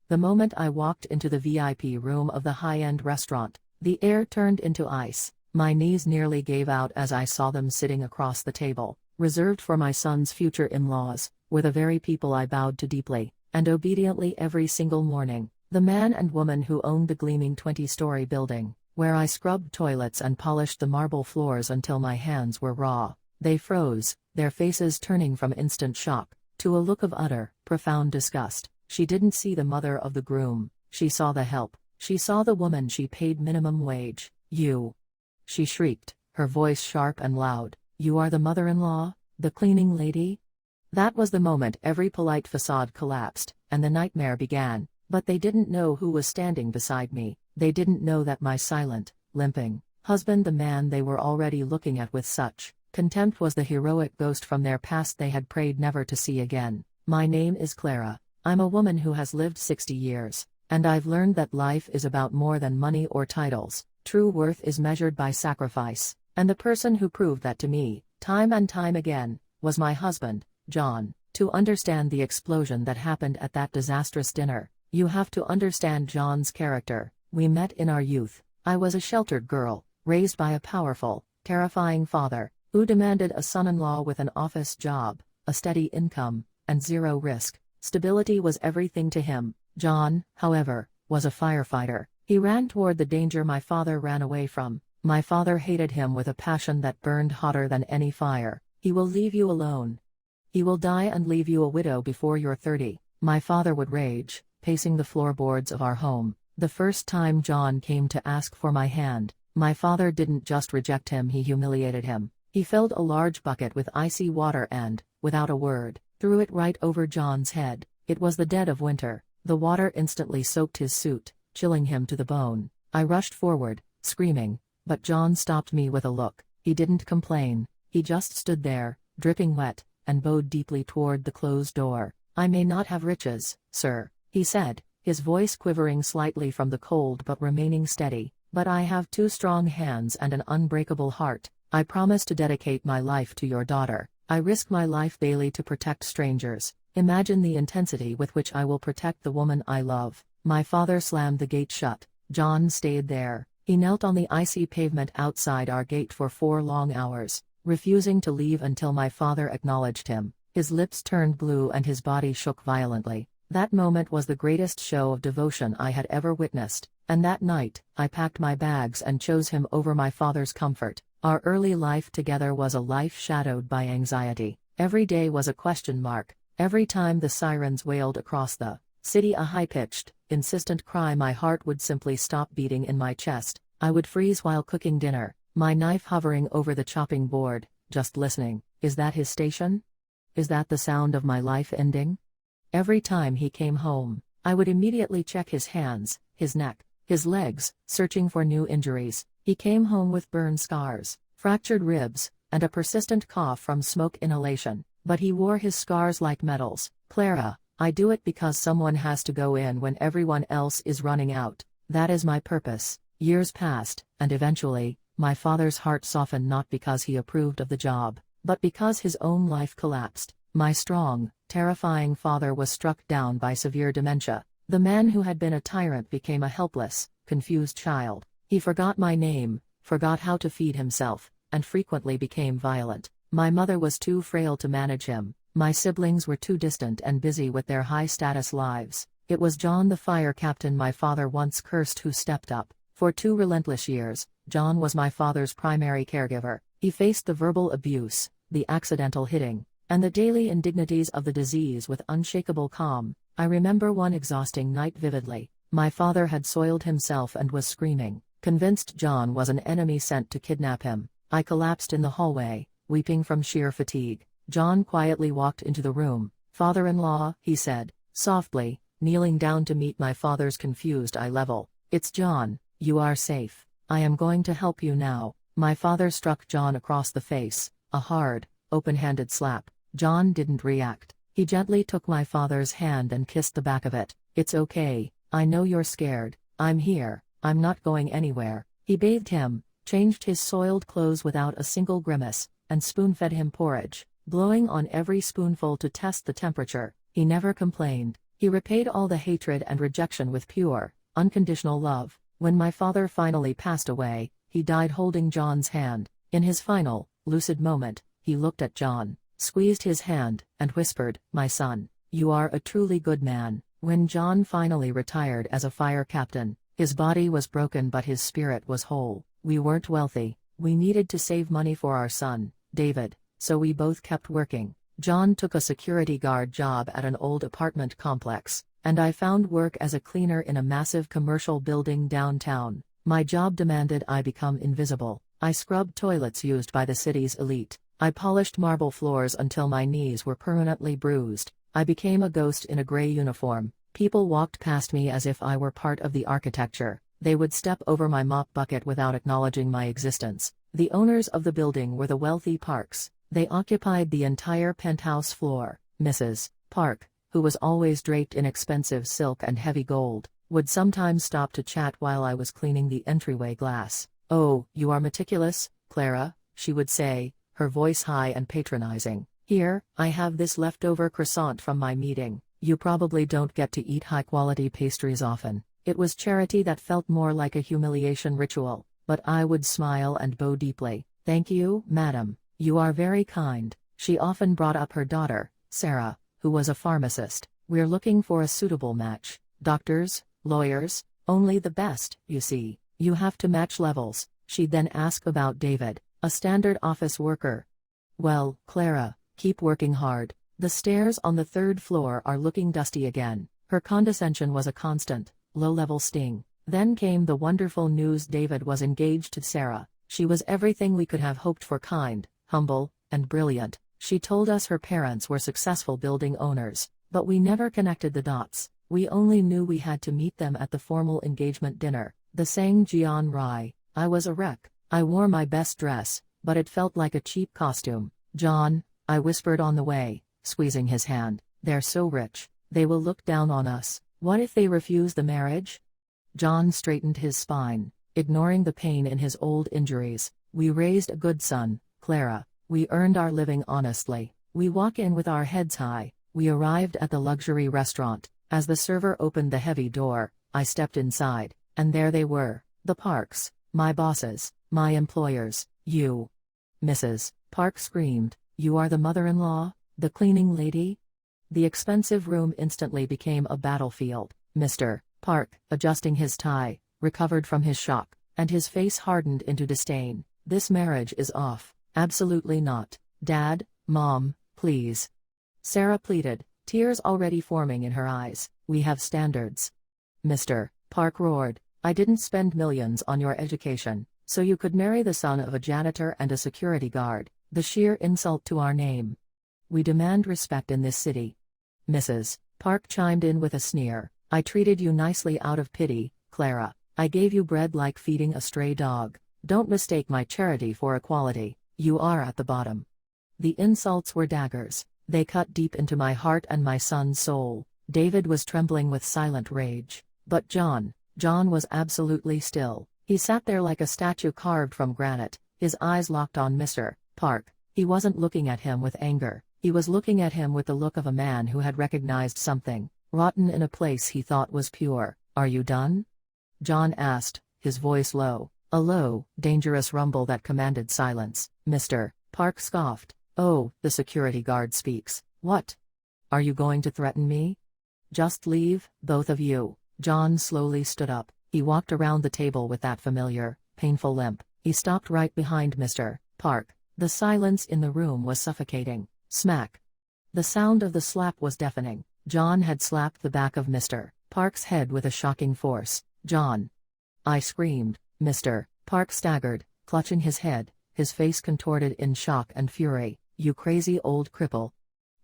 The moment I walked into the VIP room of the high-end restaurant, the air turned into ice. My knees nearly gave out as I saw them sitting across the table, reserved for my son's future in-laws, were the very people I bowed to deeply and obediently every single morning. The man and woman who owned the gleaming 20-story building, where I scrubbed toilets and polished the marble floors until my hands were raw. They froze, their faces turning from instant shock to a look of utter, profound disgust. She didn't see the mother of the groom, she saw the help, she saw the woman she paid minimum wage. "You!" she shrieked, her voice sharp and loud. "You are the mother-in-law? The cleaning lady?" That was the moment every polite facade collapsed, and the nightmare began. But they didn't know who was standing beside me. They didn't know that my silent, limping husband, the man they were already looking at with such contempt, was the heroic ghost from their past they had prayed never to see again. "My name is Clara. I'm a woman who has lived 60 years, and I've learned that life is about more than money or titles. True worth is measured by sacrifice, and the person who proved that to me, time and time again, was my husband, John." To understand the explosion that happened at that disastrous dinner, you have to understand John's character. We met in our youth. I was a sheltered girl, raised by a powerful, terrifying father, who demanded a son-in-law with an office job, a steady income, and zero risk. Stability was everything to him. John, however, was a firefighter. He ran toward the danger my father ran away from. My father hated him with a passion that burned hotter than any fire. "He will leave you alone. He will die and leave you a widow before you're 30. My father would rage, pacing the floorboards of our home. The first time John came to ask for my hand, my father didn't just reject him, he humiliated him. He filled a large bucket with icy water and, without a word, threw it right over John's head. It was the dead of winter. The water instantly soaked his suit, chilling him to the bone. I rushed forward, screaming, but John stopped me with a look. He didn't complain. He just stood there, dripping wet, and bowed deeply toward the closed door. "I may not have riches, sir," he said, his voice quivering slightly from the cold but remaining steady, "but I have 2 strong hands and an unbreakable heart. I promise to dedicate my life to your daughter. I risk my life daily to protect strangers. Imagine the intensity with which I will protect the woman I love." My father slammed the gate shut. John stayed there. He knelt on the icy pavement outside our gate for 4 long hours, refusing to leave until my father acknowledged him. His lips turned blue and his body shook violently. That moment was the greatest show of devotion I had ever witnessed, and that night, I packed my bags and chose him over my father's comfort. Our early life together was a life shadowed by anxiety. Every day was a question mark. Every time the sirens wailed across the city a high-pitched, insistent cry, my heart would simply stop beating in my chest. I would freeze while cooking dinner, my knife hovering over the chopping board, just listening. Is that his station? Is that the sound of my life ending? Every time he came home, I would immediately check his hands, his neck, his legs, searching for new injuries. He came home with burn scars, fractured ribs, and a persistent cough from smoke inhalation, but he wore his scars like medals. "Clara, I do it because someone has to go in when everyone else is running out. That is my purpose." Years passed, and eventually, my father's heart softened, not because he approved of the job, but because his own life collapsed. My strong, terrifying father was struck down by severe dementia. The man who had been a tyrant became a helpless, confused child. He forgot my name, forgot how to feed himself, and frequently became violent. My mother was too frail to manage him. My siblings were too distant and busy with their high-status lives. It was John, the fire captain my father once cursed, who stepped up. For 2 relentless years, John was my father's primary caregiver. He faced the verbal abuse, the accidental hitting, and the daily indignities of the disease with unshakable calm. I remember one exhausting night vividly. My father had soiled himself and was screaming, convinced John was an enemy sent to kidnap him. I collapsed in the hallway, weeping from sheer fatigue. John quietly walked into the room. "Father-in-law," he said, softly, kneeling down to meet my father's confused eye level. "It's John. You are safe. I am going to help you now." My father struck John across the face, a hard, open-handed slap. John didn't react. He gently took my father's hand and kissed the back of it. "It's okay. I know you're scared. I'm here. I'm not going anywhere." He bathed him, changed his soiled clothes without a single grimace, and spoon-fed him porridge, blowing on every spoonful to test the temperature. He never complained. He repaid all the hatred and rejection with pure, unconditional love. When my father finally passed away, he died holding John's hand. In his final, lucid moment, he looked at John, squeezed his hand, and whispered, "My son, you are a truly good man." When John finally retired as a fire captain, his body was broken but his spirit was whole. We weren't wealthy. We needed to save money for our son, David, so we both kept working. John took a security guard job at an old apartment complex, and I found work as a cleaner in a massive commercial building downtown. My job demanded I become invisible. I scrubbed toilets used by the city's elite. I polished marble floors until my knees were permanently bruised. I became a ghost in a gray uniform. People walked past me as if I were part of the architecture. They would step over my mop bucket without acknowledging my existence. The owners of the building were the wealthy Parks. They occupied the entire penthouse floor. Mrs. Park, who was always draped in expensive silk and heavy gold, would sometimes stop to chat while I was cleaning the entryway glass. "Oh, you are meticulous, Clara," she would say, her voice high and patronizing. "Here, I have this leftover croissant from my meeting. You probably don't get to eat high-quality pastries often." It was charity that felt more like a humiliation ritual, but I would smile and bow deeply. "Thank you, madam. You are very kind." She often brought up her daughter, Sarah, who was a pharmacist. "We're looking for a suitable match. Doctors, lawyers, only the best, you see. You have to match levels." She'd then ask about David, a standard office worker. "Well, Clara, keep working hard. The stairs on the third floor are looking dusty again." Her condescension was a constant, low-level sting. Then came the wonderful news: David was engaged to Sarah. She was everything we could have hoped for: kind, humble, and brilliant. She told us her parents were successful building owners, but we never connected the dots. We only knew we had to meet them at the formal engagement dinner. The sang Gian Rai. I was a wreck. I wore my best dress, but it felt like a cheap costume. "John," I whispered on the way, squeezing his hand, "they're so rich. They will look down on us. What if they refuse the marriage?" John straightened his spine, ignoring the pain in his old injuries. "We raised a good son, Clara. We earned our living honestly." We walk in with our heads high. We arrived at the luxury restaurant. As the server opened the heavy door, I stepped inside, and there they were, the Parks, my bosses, my employers. "You." Mrs. Park screamed, "You are the mother-in-law, the cleaning lady?" The expensive room instantly became a battlefield. Mr. Park, adjusting his tie, recovered from his shock, and his face hardened into disdain. "This marriage is off." "Absolutely not. Dad, Mom, please." Sarah pleaded, tears already forming in her eyes. "We have standards." Mr. Park roared, "I didn't spend millions on your education, so you could marry the son of a janitor and a security guard. The sheer insult to our name. We demand respect in this city." Mrs. Park chimed in with a sneer, "I treated you nicely out of pity, Clara. I gave you bread like feeding a stray dog. Don't mistake my charity for equality. You are at the bottom." The insults were daggers. They cut deep into my heart and my son's soul. David was trembling with silent rage. But John was absolutely still. He sat there like a statue carved from granite, his eyes locked on Mr. Park. He wasn't looking at him with anger. He was looking at him with the look of a man who had recognized something rotten in a place he thought was pure. "Are you done?" John asked, his voice low, a low, dangerous rumble that commanded silence. Mr. Park scoffed. "Oh, the security guard speaks. What? Are you going to threaten me? Just leave, both of you." John slowly stood up. He walked around the table with that familiar, painful limp. He stopped right behind Mr. Park. The silence in the room was suffocating. Smack. The sound of the slap was deafening. John had slapped the back of Mr. Park's head with a shocking force. "John!" I screamed. Mr. Park staggered, clutching his head, his face contorted in shock and fury. "You crazy old cripple.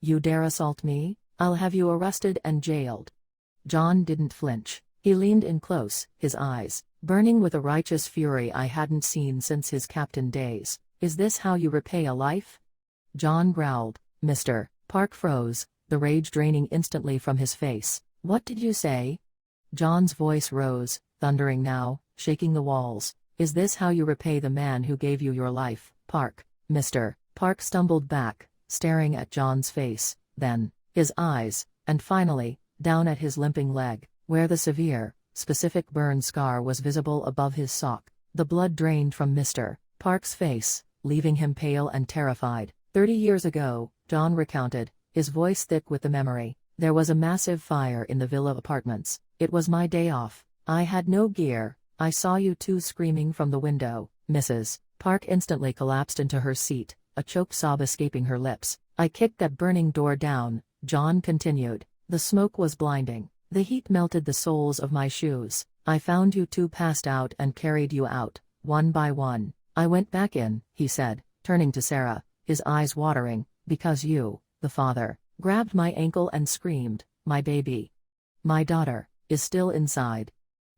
You dare assault me? I'll have you arrested and jailed." John didn't flinch. He leaned in close, his eyes burning with a righteous fury I hadn't seen since his captain days. "Is this how you repay a life?" John growled. Mr. Park froze, the rage draining instantly from his face. "What did you say?" John's voice rose, thundering now, shaking the walls. "Is this how you repay the man who gave you your life, Park?" Mr. Park stumbled back, staring at John's face, then his eyes, and finally, down at his limping leg, where the severe, specific burn scar was visible above his sock. The blood drained from Mr. Park's face, leaving him pale and terrified. 30 years ago, John recounted, his voice thick with the memory, there was a massive fire in the villa apartments. It was my day off. I had no gear. I saw you two screaming from the window. Mrs. Park instantly collapsed into her seat, a choked sob escaping her lips. I kicked that burning door down, John continued. The smoke was blinding. The heat melted the soles of my shoes. I found you two passed out and carried you out, one by one. I went back in, he said, turning to Sarah, his eyes watering, because you, the father, grabbed my ankle and screamed, "My baby. My daughter, is still inside."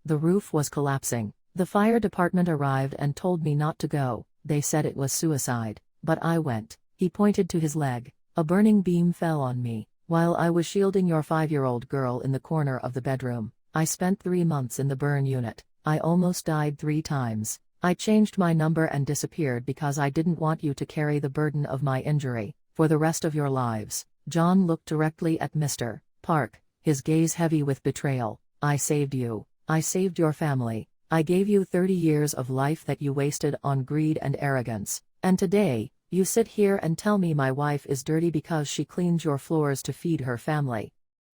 The roof was collapsing. The fire department arrived and told me not to go. They said it was suicide, but I went. He pointed to his leg. A burning beam fell on me, while I was shielding your 5-year-old girl in the corner of the bedroom. I spent 3 months in the burn unit. I almost died 3 times. I changed my number and disappeared because I didn't want you to carry the burden of my injury for the rest of your lives. John looked directly at Mr. Park, his gaze heavy with betrayal. I saved you. I saved your family. I gave you 30 years of life that you wasted on greed and arrogance. And today, you sit here and tell me my wife is dirty because she cleans your floors to feed her family.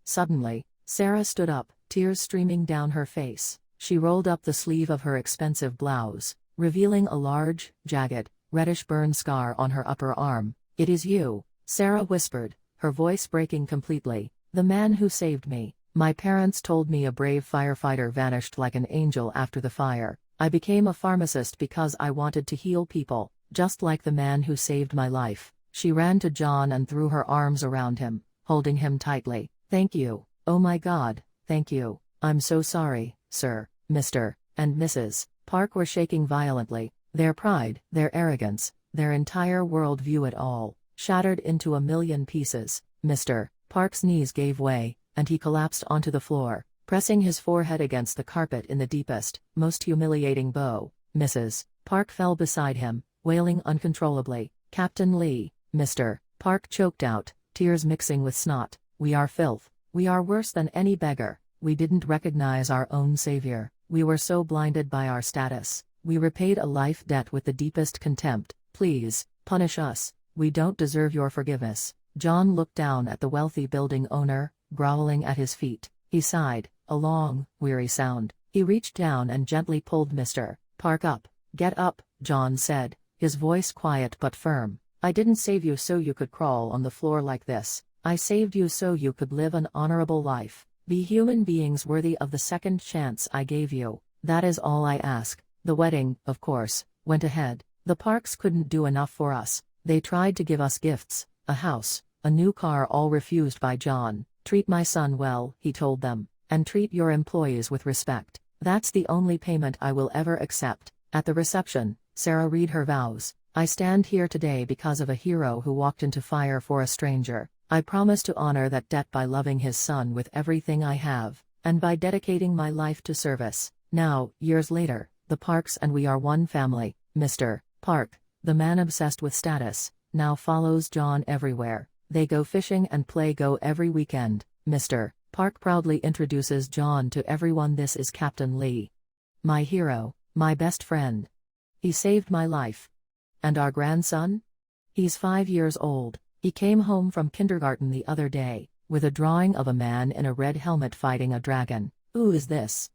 Suddenly, Sarah stood up, tears streaming down her face. She rolled up the sleeve of her expensive blouse, revealing a large, jagged, reddish burn scar on her upper arm. "It is you," Sarah whispered, her voice breaking completely. "The man who saved me. My parents told me a brave firefighter vanished like an angel after the fire. I became a pharmacist because I wanted to heal people, just like the man who saved my life." She ran to John and threw her arms around him, holding him tightly. "Thank you. Oh my God, thank you. I'm so sorry, sir." Mr. and Mrs. Park were shaking violently. Their pride, their arrogance, their entire world view, it all shattered into a million pieces. Mr. Park's knees gave way, and he collapsed onto the floor, pressing his forehead against the carpet in the deepest, most humiliating bow. Mrs. Park fell beside him, wailing uncontrollably. "Captain Lee," Mr. Park choked out, tears mixing with snot. "We are filth. We are worse than any beggar. We didn't recognize our own savior. We were so blinded by our status. We repaid a life debt with the deepest contempt. Please, punish us. We don't deserve your forgiveness." John looked down at the wealthy building owner, groveling at his feet. He sighed, a long, weary sound. He reached down and gently pulled Mr. Park up. "Get up," John said, his voice quiet but firm. "I didn't save you so you could crawl on the floor like this. I saved you so you could live an honorable life. Be human beings worthy of the second chance I gave you. That is all I ask." The wedding, of course, went ahead. The Parks couldn't do enough for us. They tried to give us gifts, a house, a new car, all refused by John. "Treat my son well," he told them, "and treat your employees with respect. That's the only payment I will ever accept." At the reception, Sarah read her vows. "I stand here today because of a hero who walked into fire for a stranger. I promise to honor that debt by loving his son with everything I have, and by dedicating my life to service." Now, years later, the Parks and we are one family. Mr. Park, the man obsessed with status, now follows John everywhere. They go fishing and play go every weekend. Mr. Park proudly introduces John to everyone. "This is Captain Lee. My hero, my best friend. He saved my life." "And our grandson? He's 5 years old. He came home from kindergarten the other day, with a drawing of a man in a red helmet fighting a dragon." "Who is this?"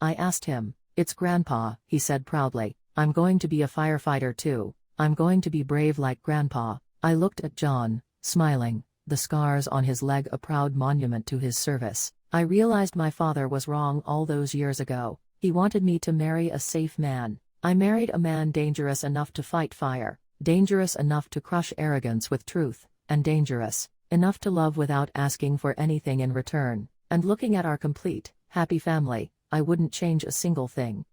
I asked him. "It's Grandpa," he said proudly. "I'm going to be a firefighter too. I'm going to be brave like Grandpa." I looked at John, smiling, the scars on his leg a proud monument to his service. I realized my father was wrong all those years ago. He wanted me to marry a safe man. I married a man dangerous enough to fight fire, dangerous enough to crush arrogance with truth, and dangerous enough to love without asking for anything in return. And looking at our complete, happy family, I wouldn't change a single thing.